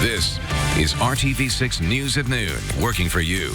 This is RTV6 News at Noon, working for you.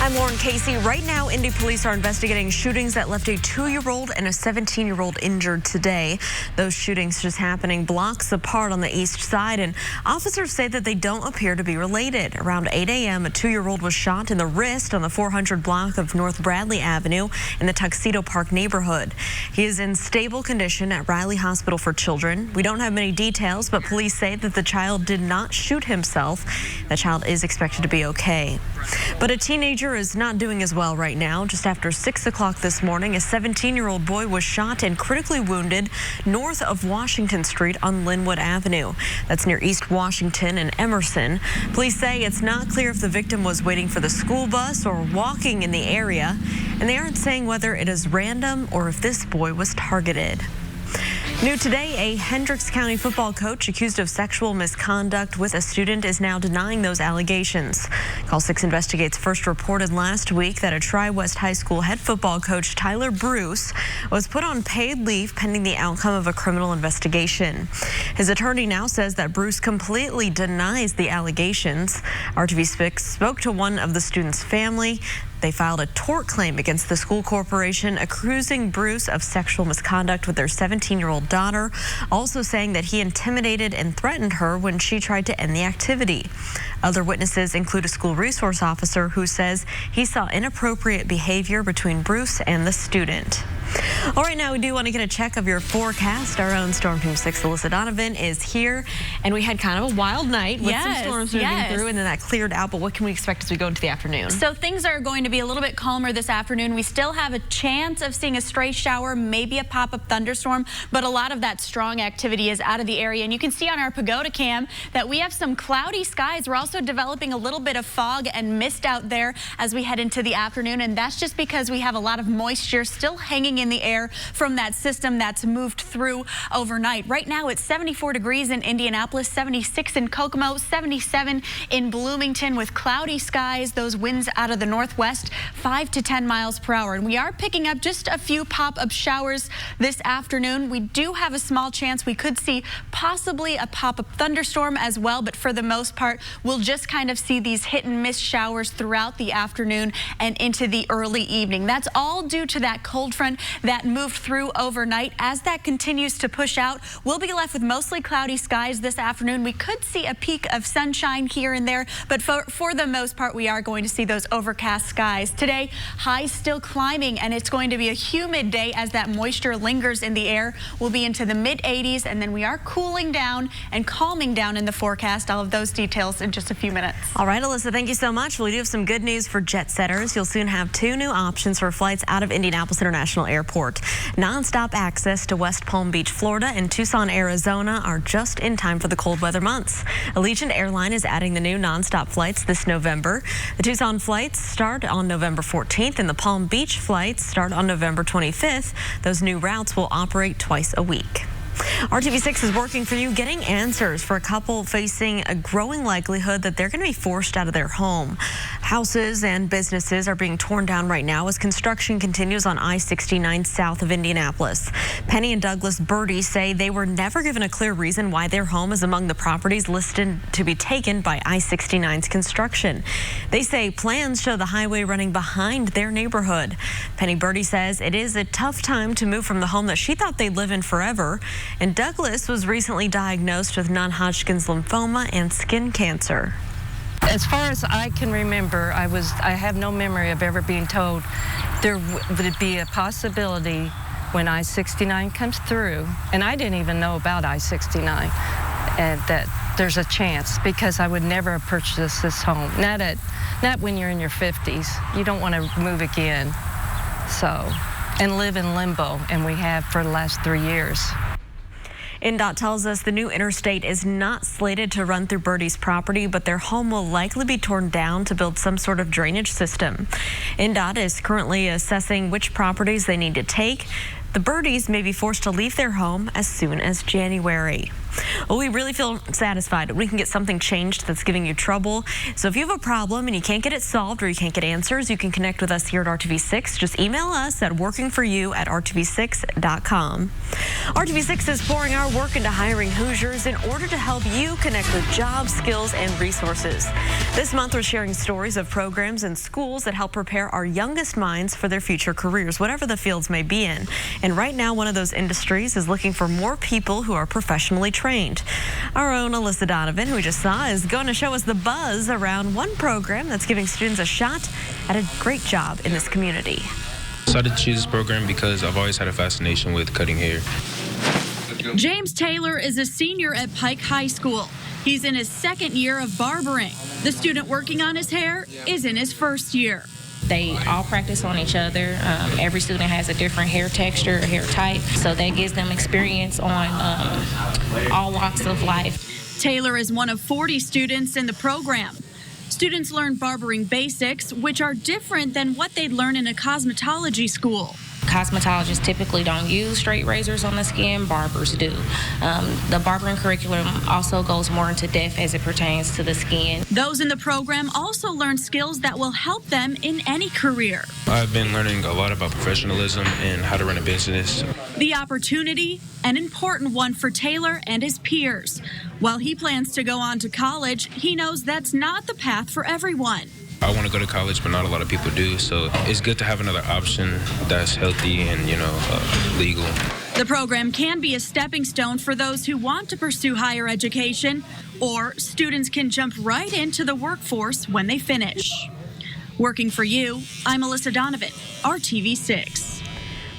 I'm Lauren Casey. Right now, Indy police are investigating shootings that left a 2-year-old and a 17-year-old injured today. Those shootings just happening blocks apart on the east side, and officers say that they don't appear to be related. Around 8 a.m., a 2-year-old was shot in the wrist on the 400 block of North Bradley Avenue in the Tuxedo Park neighborhood. He is in stable condition at Riley Hospital for Children. We don't have many details, but police say that the child did not shoot himself. The child is expected to be okay. But a teenager is not doing as well right now. Just after 6 o'clock this morning, a 17-year-old boy was shot and critically wounded north of Washington Street on Linwood Avenue. That's near East Washington and Emerson. Police say it's not clear if the victim was waiting for the school bus or walking in the area, and they aren't saying whether it is random or if this boy was targeted. New today, a Hendricks County football coach accused of sexual misconduct with a student is now denying those allegations. Call 6 Investigates first reported last week that a Tri-West High School head football coach, Tyler Bruce, was put on paid leave pending the outcome of a criminal investigation. His attorney now says that Bruce completely denies the allegations. RTV6 spoke to one of the student's family. They filed a tort claim against the school corporation, accusing Bruce of sexual misconduct with their 17-year-old daughter, also saying that he intimidated and threatened her when she tried to end the activity. Other witnesses include a school resource officer who says he saw inappropriate behavior between Bruce and the student. All right, now we do want to get a check of your forecast. Our own Storm Team 6, Alyssa Donovan, is here, and we had kind of a wild night with some storms moving through, and then that cleared out. But what can we expect as we go into the afternoon? So things are going to be a little bit calmer this afternoon. We still have a chance of seeing a stray shower, maybe a pop-up thunderstorm, but a lot of that strong activity is out of the area. And you can see on our pagoda cam that we have some cloudy skies. We're also developing a little bit of fog and mist out there as we head into the afternoon, and that's just because we have a lot of moisture still hanging in the air from that system that's moved through overnight. Right now it's 74 degrees in Indianapolis, 76 in Kokomo, 77 in Bloomington with cloudy skies, those winds out of the northwest, 5 to 10 miles per hour. And we are picking up just a few pop-up showers this afternoon. We do have a small chance we could see possibly a pop-up thunderstorm as well, but for the most part, we'll just kind of see these hit and miss showers throughout the afternoon and into the early evening. That's all due to that cold front that moved through overnight. As that continues to push out, we'll be left with mostly cloudy skies this afternoon. We could see a peak of sunshine here and there, but for the most part, we are going to see those overcast skies. Today, highs still climbing, and it's going to be a humid day as that moisture lingers in the air. We'll be into the mid-80s, and then we are cooling down and calming down in the forecast. I'll have those details in just a few minutes. All right, Alyssa, thank you so much. We do have some good news for jet setters. You'll soon have 2 new options for flights out of Indianapolis International Airport. Non-stop access to West Palm Beach, Florida and Tucson, Arizona are just in time for the cold weather months. Allegiant Airline is adding the new non-stop flights this November. The Tucson flights start on November 14th and the Palm Beach flights start on November 25th. Those new routes will operate twice a week. RTV6 is working for you, getting answers for a couple facing a growing likelihood that they're going to be forced out of their home. Houses and businesses are being torn down right now as construction continues on I-69 south of Indianapolis. Penny and Douglas Birdie say they were never given a clear reason why their home is among the properties listed to be taken by I-69's construction. They say plans show the highway running behind their neighborhood. Penny Birdie says it is a tough time to move from the home that she thought they'd live in forever. And Douglas was recently diagnosed with non-Hodgkin's lymphoma and skin cancer. As far as I can remember, I have no memory of ever being told there would be a possibility when I-69 comes through, and I didn't even know about I-69, and that there's a chance, because I would never have purchased this home. Not when you're in your 50s. You don't want to move again, and live in limbo, and we have for the last 3 years. INDOT tells us the new interstate is not slated to run through Birdie's property, but their home will likely be torn down to build some sort of drainage system. INDOT is currently assessing which properties they need to take. The Birdies may be forced to leave their home as soon as January. Well, we really feel satisfied that we can get something changed that's giving you trouble. So if you have a problem and you can't get it solved or you can't get answers, you can connect with us here at RTV6. Just email us at workingforyou@rtv6.com. RTV6 is pouring our work into hiring Hoosiers in order to help you connect with jobs, skills, and resources. This month, we're sharing stories of programs and schools that help prepare our youngest minds for their future careers, whatever the fields may be in. And right now, one of those industries is looking for more people who are professionally trained. Our own Alyssa Donovan, who we just saw, is going to show us the buzz around one program that's giving students a shot at a great job in this community. I decided to choose this program because I've always had a fascination with cutting hair. James Taylor is a senior at Pike High School. He's in his second year of barbering. The student working on his hair is in his first year. They all practice on each other. Every student has a different hair texture, hair type, so that gives them experience on all walks of life. Taylor is one of 40 students in the program. Students learn barbering basics, which are different than what they'd learn in a cosmetology school. Cosmetologists typically don't use straight razors on the skin, barbers do. The barbering curriculum also goes more into depth as it pertains to the skin. Those in the program also learn skills that will help them in any career. I've been learning a lot about professionalism and how to run a business. The opportunity, an important one for Taylor and his peers. While he plans to go on to college, he knows that's not the path for everyone. I want to go to college, but not a lot of people do, so it's good to have another option that's healthy and, legal. The program can be a stepping stone for those who want to pursue higher education, or students can jump right into the workforce when they finish. Working for you, I'm Alyssa Donovan, RTV6.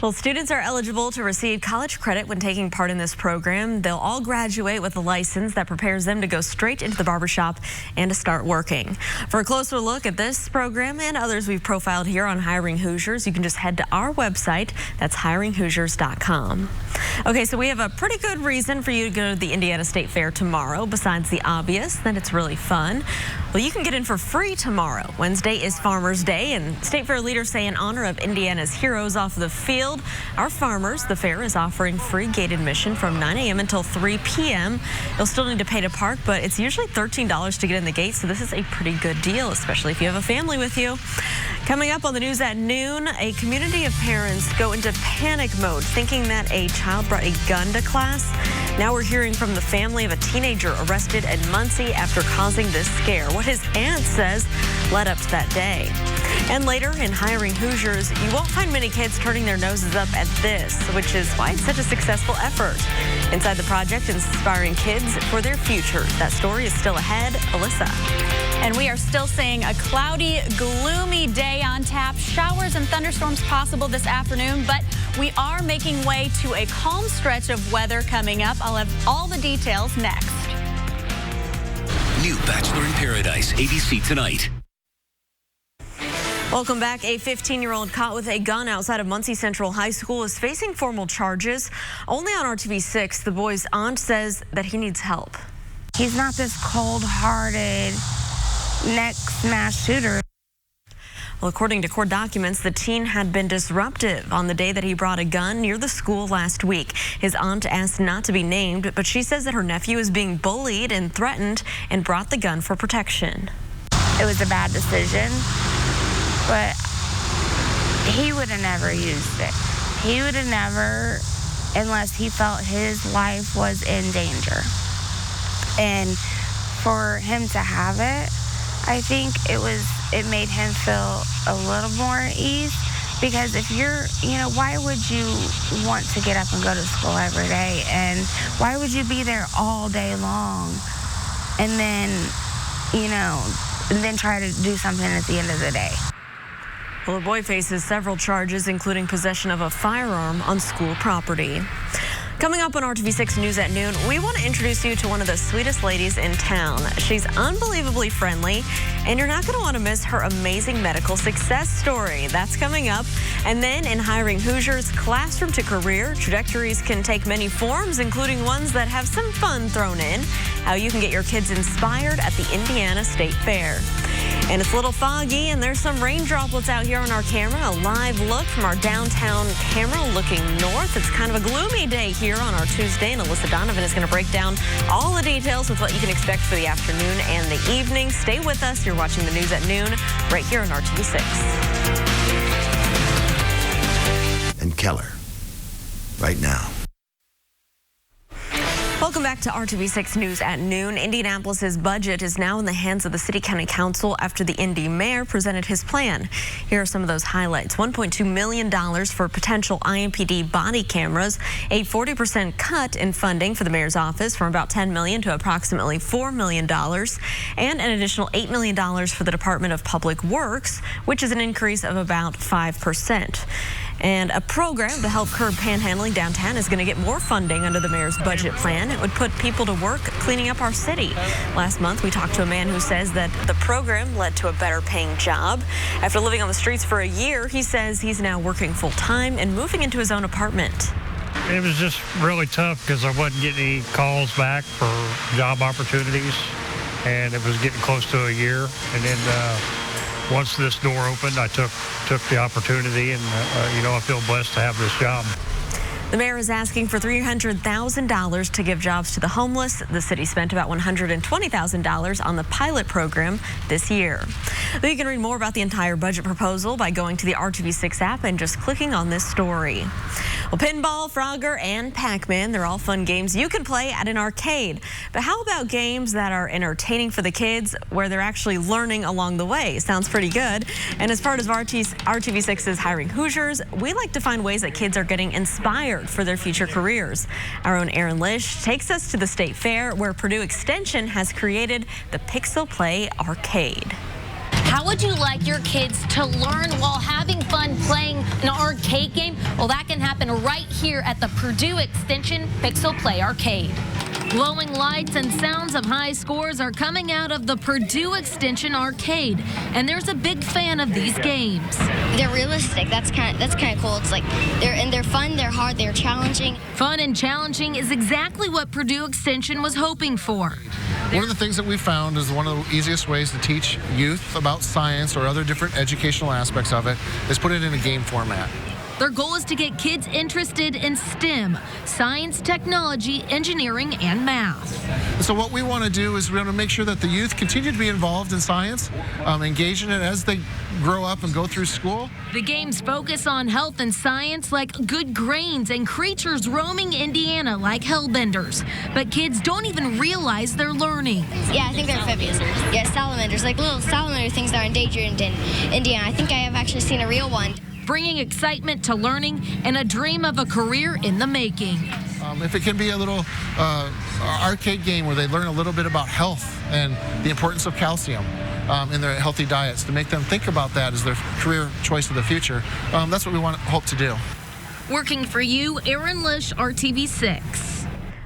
Well, students are eligible to receive college credit when taking part in this program. They'll all graduate with a license that prepares them to go straight into the barbershop and to start working. For a closer look at this program and others we've profiled here on Hiring Hoosiers, you can just head to our website. That's hiringhoosiers.com. Okay, so we have a pretty good reason for you to go to the Indiana State Fair tomorrow, besides the obvious that it's really fun. Well, you can get in for free tomorrow. Wednesday is Farmers Day, and State Fair leaders say in honor of Indiana's heroes off the field, our farmers, the fair is offering free gate admission from 9 a.m. until 3 p.m. You'll still need to pay to park, but it's usually $13 to get in the gate, so this is a pretty good deal, especially if you have a family with you. Coming up on the news at noon, a community of parents go into panic mode, thinking that a child brought a gun to class. Now we're hearing from the family of a teenager arrested in Muncie after causing this scare. What his aunt says led up to that day. And later in Hiring Hoosiers, you won't find many kids turning their noses up at this, which is why it's such a successful effort. Inside the project, inspiring kids for their future. That story is still ahead. Alyssa. And we are still seeing a cloudy, gloomy day on tap. Showers and thunderstorms possible this afternoon, but we are making way to a calm stretch of weather coming up. I'll have all the details next. New Bachelor in Paradise, ABC tonight. Welcome back. A 15-year-old caught with a gun outside of Muncie Central High School is facing formal charges. Only on RTV6, the boy's aunt says that he needs help. He's not this cold-hearted next mass shooter. Well, according to court documents, the teen had been disruptive on the day that he brought a gun near the school last week. His aunt asked not to be named, but she says that her nephew is being bullied and threatened and brought the gun for protection. It was a bad decision, but he would have never used it. He would have never, unless he felt his life was in danger. And for him to have it, I think it made him feel a little more at ease, because if you're, why would you want to get up and go to school every day? And why would you be there all day long and then, and then try to do something at the end of the day? Well, the boy faces several charges, including possession of a firearm on school property. Coming up on RTV6 News at noon, we want to introduce you to one of the sweetest ladies in town. She's unbelievably friendly, and you're not going to want to miss her amazing medical success story. That's coming up. And then in Hiring Hoosiers, classroom to career, trajectories can take many forms, including ones that have some fun thrown in. how you can get your kids inspired at the Indiana State Fair. And it's a little foggy, and there's some rain droplets out here on our camera. A live look from our downtown camera looking north. It's kind of a gloomy day here on our Tuesday, and Alyssa Donovan is going to break down all the details with what you can expect for the afternoon and the evening. Stay with us. You're watching the news at noon right here on RTV6. And Keller, right now. Welcome back to RTV6 News at noon. Indianapolis's budget is now in the hands of the City County Council after the Indy mayor presented his plan. Here are some of those highlights. $1.2 million for potential IMPD body cameras, a 40% cut in funding for the mayor's office from about $10 million to approximately $4 million, and an additional $8 million for the Department of Public Works, which is an increase of about 5%. And a program to help curb panhandling downtown is going to get more funding under the mayor's budget plan. It would put people to work cleaning up our city. Last month, we talked to a man who says that the program led to a better paying job. After living on the streets for a year, he says he's now working full time and moving into his own apartment. It was just really tough because I wasn't getting any calls back for job opportunities, and it was getting close to a year. And then once this door opened, I took the opportunity, and I feel blessed to have this job. The mayor is asking for $300,000 to give jobs to the homeless. The city spent about $120,000 on the pilot program this year. You can read more about the entire budget proposal by going to the RTV6 app and just clicking on this story. Well, Pinball, Frogger, and Pac-Man, they're all fun games you can play at an arcade. But how about games that are entertaining for the kids where they're actually learning along the way? Sounds pretty good. And as part of RTV6's Hiring Hoosiers, we like to find ways that kids are getting inspired for their future careers. Our own Aaron Lish takes us to the State Fair, where Purdue Extension has created the Pixel Play Arcade. How would you like your kids to learn while having fun playing an arcade game? Well, that can happen right here at the Purdue Extension Pixel Play Arcade. Glowing lights and sounds of high scores are coming out of the Purdue Extension Arcade, and there's a big fan of these games. They're realistic. That's kind of cool. It's like they're fun, they're hard, they're challenging. Fun and challenging is exactly what Purdue Extension was hoping for. One of the things that we found is one of the easiest ways to teach youth about science or other different educational aspects of it is put it in a game format. Their goal is to get kids interested in STEM, science, technology, engineering, and math. So what we want to do is we want to make sure that the youth continue to be involved in science, engage in it as they grow up and go through school. The games focus on health and science, like good grains and creatures roaming Indiana like hellbenders. But kids don't even realize they're learning. Yeah, I think they're amphibians. Yeah, salamanders, like little salamander things that are endangered in Indiana. I think I have actually seen a real one. Bringing excitement to learning and a dream of a career in the making. If it can be a little arcade game where they learn a little bit about health and the importance of calcium in their healthy diets, to make them think about that as their career choice of the future, that's what we hope to do. Working for you, Aaron Lish, RTV6.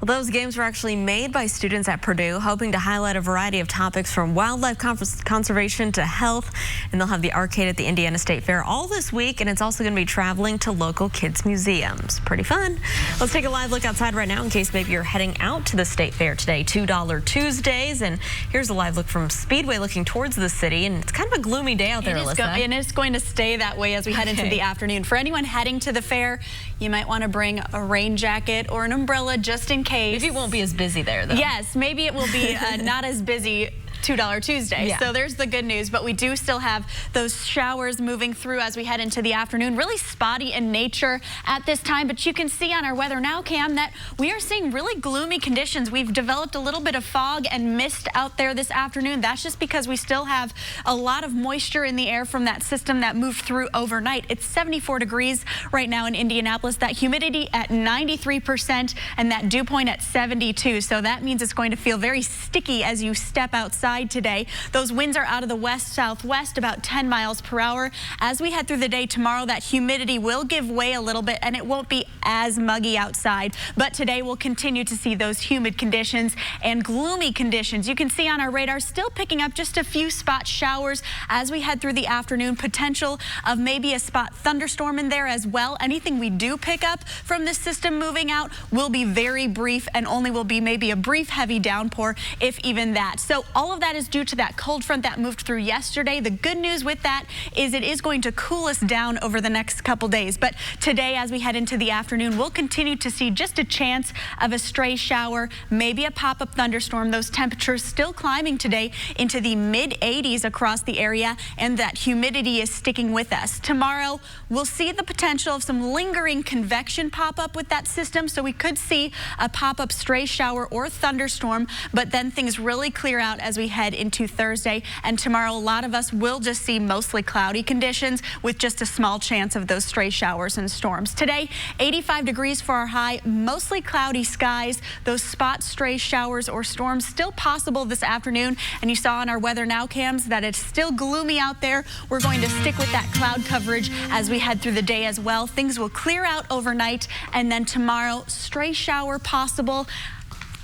Well, those games were actually made by students at Purdue, hoping to highlight a variety of topics from wildlife conservation to health. And they'll have the arcade at the Indiana State Fair all this week, and it's also going to be traveling to local kids' museums. Pretty fun. Let's take a live look outside right now in case maybe you're heading out to the State Fair today. $2 Tuesdays, and here's a live look from Speedway looking towards the city, and it's kind of a gloomy day out there, Alyssa. And it's going to stay that way as we head into the afternoon. For anyone heading to the fair, you might want to bring a rain jacket or an umbrella just in case. Maybe it won't be as busy there, though. Yes, maybe it will be not as busy $2 Tuesday. Yeah. So there's the good news, but we do still have those showers moving through as we head into the afternoon. Really spotty in nature at this time, but you can see on our Weather Now cam that we are seeing really gloomy conditions. We've developed a little bit of fog and mist out there this afternoon. That's just because we still have a lot of moisture in the air from that system that moved through overnight. It's 74 degrees right now in Indianapolis. That humidity at 93% and that dew point at 72. So that means it's going to feel very sticky as you step outside. outside today. Those winds are out of the west-southwest, about 10 miles per hour. As we head through the day tomorrow, that humidity will give way a little bit, and it won't be as muggy outside. But today we'll continue to see those humid conditions and gloomy conditions. You can see on our radar still picking up just a few spot showers as we head through the afternoon. Potential of maybe a spot thunderstorm in there as well. Anything we do pick up from this system moving out will be very brief and only will be maybe a brief heavy downpour, if even that. So all of that is due to that cold front that moved through yesterday. The good news with that is it is going to cool us down over the next couple days. But today, as we head into the afternoon, we'll continue to see just a chance of a stray shower, maybe a pop-up thunderstorm. Those temperatures still climbing today into the mid-80s across the area, and that humidity is sticking with us. Tomorrow, we'll see the potential of some lingering convection pop up with that system, so we could see a pop-up stray shower or thunderstorm, but then things really clear out as we head into Thursday. And tomorrow, a lot of us will just see mostly cloudy conditions with just a small chance of those stray showers and storms. Today, 85 degrees for our high, mostly cloudy skies. Those spot stray showers or storms still possible this afternoon. And you saw on our Weather Now cams that it's still gloomy out there. We're going to stick with that cloud coverage as we head through the day as well. Things will clear out overnight, and then tomorrow, stray shower possible.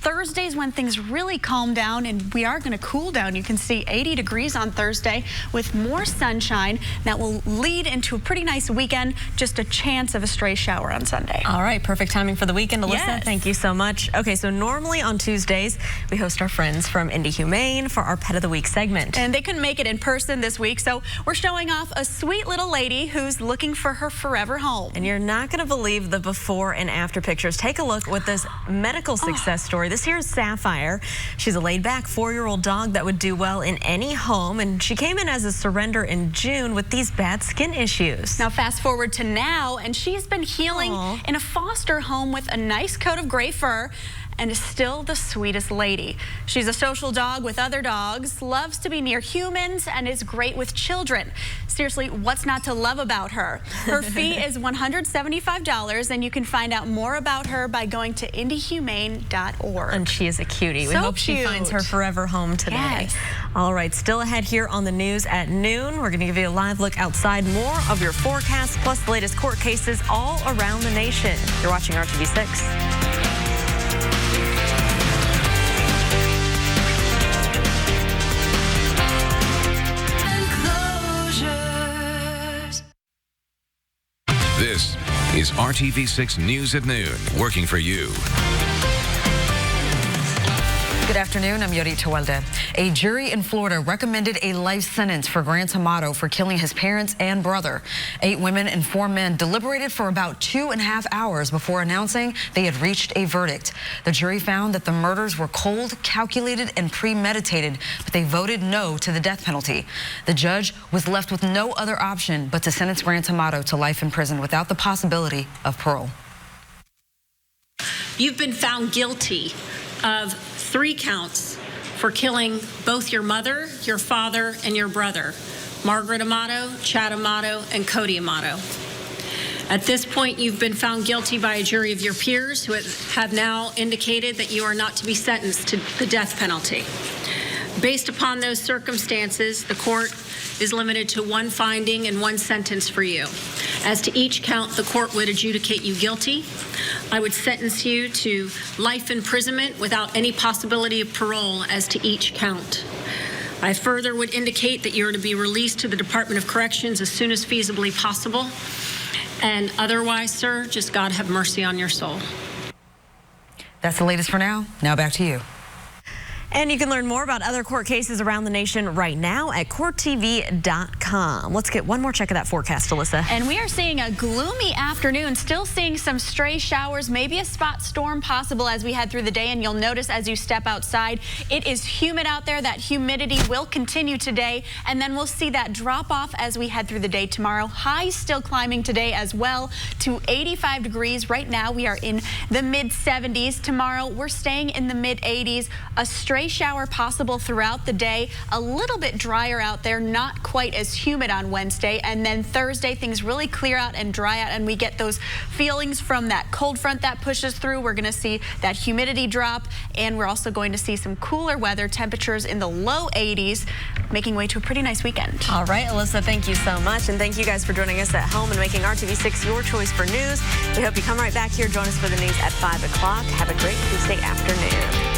Thursday's when things really calm down, and we are going to cool down. You can see 80 degrees on Thursday with more sunshine. That will lead into a pretty nice weekend. Just a chance of a stray shower on Sunday. All right, perfect timing for the weekend, Alyssa. Yes. Thank you so much. Okay, so normally on Tuesdays, we host our friends from Indy Humane for our Pet of the Week segment. And they couldn't make it in person this week, so we're showing off a sweet little lady who's looking for her forever home. And you're not going to believe the before and after pictures. Take a look with this medical success story. This here is Sapphire. She's a laid-back 4-year-old dog that would do well in any home, and she came in as a surrender in June with these bad skin issues. Now fast forward to now, and she's been healing in a foster home with a nice coat of gray fur, and is still the sweetest lady. She's a social dog with other dogs, loves to be near humans, and is great with children. Seriously, what's not to love about her? Her fee is $175, and you can find out more about her by going to indyhumane.org. And she is a cutie. We hope she finds her forever home today. Yes. All right, still ahead here on the news at noon. We're going to give you a live look outside, more of your forecast, plus the latest court cases all around the nation. You're watching RTV6. This is RTV6 News at Noon, working for you. Good afternoon, I'm Yorit Tawalde. A jury in Florida recommended a life sentence for Grant Amato for killing his parents and brother. 8 women and 4 men deliberated for about 2.5 hours before announcing they had reached a verdict. The jury found that the murders were cold, calculated, and premeditated, but they voted no to the death penalty. The judge was left with no other option but to sentence Grant Amato to life in prison without the possibility of parole. You've been found guilty of 3 counts for killing both your mother, your father, and your brother, Margaret Amato, Chad Amato, and Cody Amato. At this point, you've been found guilty by a jury of your peers who have now indicated that you are not to be sentenced to the death penalty. Based upon those circumstances, the court is limited to 1 finding and 1 sentence for you. As to each count, the court would adjudicate you guilty. I would sentence you to life imprisonment without any possibility of parole as to each count. I further would indicate that you are to be released to the Department of Corrections as soon as feasibly possible. And otherwise, sir, just God have mercy on your soul. That's the latest for now. Now back to you. And you can learn more about other court cases around the nation right now at courttv.com. Let's get one more check of that forecast, Alyssa. And we are seeing a gloomy afternoon, still seeing some stray showers, maybe a spot storm possible as we head through the day. And you'll notice as you step outside, it is humid out there. That humidity will continue today. And then we'll see that drop off as we head through the day tomorrow. Highs still climbing today as well to 85 degrees. Right now we are in the mid 70s. Tomorrow we're staying in the mid 80s. A stray stray shower possible throughout the day. A little bit drier out there, not quite as humid on Wednesday. And then Thursday, things really clear out and dry out, and we get those feelings from that cold front that pushes through. We're going to see that humidity drop, and we're also going to see some cooler weather, temperatures in the low 80s, making way to a pretty nice weekend. All right, Alyssa, thank you so much. And thank you guys for joining us at home and making RTV6 your choice for news. We hope you come right back here. Join us for the news at 5 o'clock. Have a great Tuesday afternoon.